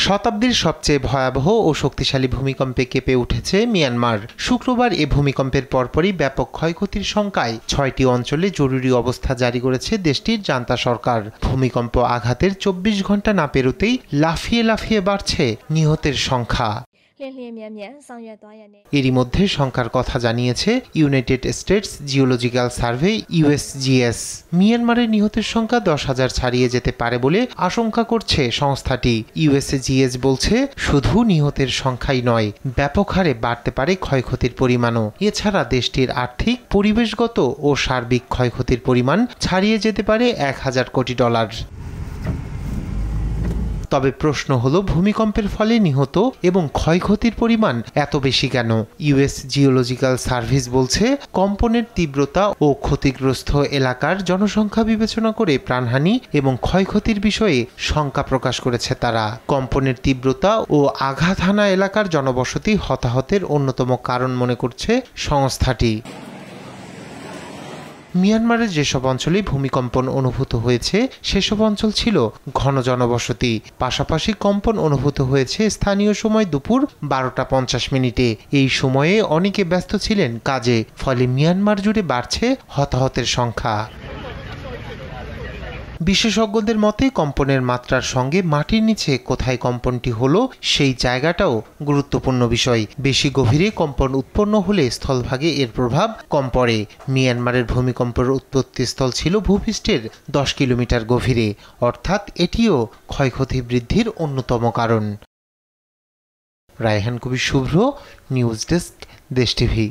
শতাব্দীর সবচেয়ে ভয়াবহ ও শক্তিশালী ভূমিকম্পে কেঁপে উঠেছে মিয়ানমার। শুক্রবার এ ভূমিকম্পের পরপরই ব্যাপক ক্ষয়ক্ষতির শঙ্কায় ৬টি অঞ্চলে জরুরি অবস্থা জারি করেছে দেশটির জান্তা সরকার। ভূমিকম্প আঘাতের ২৪ ঘন্টা না পেরোতেই লাফিয়ে লাফিয়ে বাড়ছে নিহতের সংখ্যা। এরই মধ্যে শঙ্কার কথা জানিয়েছে United states geological survey USGS। মিয়ানমারের নিহতের সংখ্যা ১০,০০০ ছাড়িয়ে যেতে পারে বলে আশঙ্কা করছে সংস্থাটি। USGS বলছে শুধু নিহতের সংখ্যাই নয়, ব্যাপক হারে বাড়তে পারে ক্ষয়ক্ষতির পরিমাণও। এছাড়া দেশটির আর্থিক, পরিবেশগত ও সার্বিক ক্ষয়ক্ষতির পরিমাণ ছাড়িয়ে যেতে পারে $১,০০০ কোটি। তবে প্রশ্ন হলো, ভূমিকম্পের ফলে নিহত এবং ক্ষয়ক্ষতির পরিমাণ এত বেশি কেন? US জিওলজিক্যাল সার্ভিস বলছে কম্পনের তীব্রতা ও ক্ষতিগ্রস্ত এলাকার জনসংখ্যা বিবেচনা করে প্রাণহানি এবং ক্ষয়ক্ষতির বিষয়ে শঙ্কা প্রকাশ করেছে তারা। কম্পনের তীব্রতা ও আঘাত হানা এলাকার জনবসতি হতাহতের অন্যতম কারণ মনে করছে সংস্থাটি। মিয়ানমারের যেসব অঞ্চলে ভূমিকম্পন অনুভূত হয়েছে সেসব অঞ্চল ছিল ঘন জনবসতি। পাশাপাশি কম্পন অনুভূত হয়েছে স্থানীয় সময় দুপুর ১২:৫০। এই সময়ে অনেকে ব্যস্ত ছিলেন কাজে, ফলে মিয়ানমার জুড়ে বাড়ছে হতাহতের সংখ্যা। বিশেষজ্ঞদের মতে কম্পনের মাত্রার সঙ্গে মাটির নিচে কোথায় কম্পনটি হলো সেই জায়গাটাও গুরুত্বপূর্ণ বিষয়। বেশি গভীরে কম্পন উৎপন্ন হলে স্থলভাগে এর প্রভাব কম পড়ে। মিয়ানমারের ভূমিকম্পের উৎপত্তিস্থল ছিল ভূপৃষ্ঠের ১০ কিলোমিটার গভীরে, অর্থাৎ এটিও ক্ষয়ক্ষতি বৃদ্ধির অন্যতম কারণ। রায়হান কবির শুভ্র, নিউজ ডেস্ক, দেশ টিভি।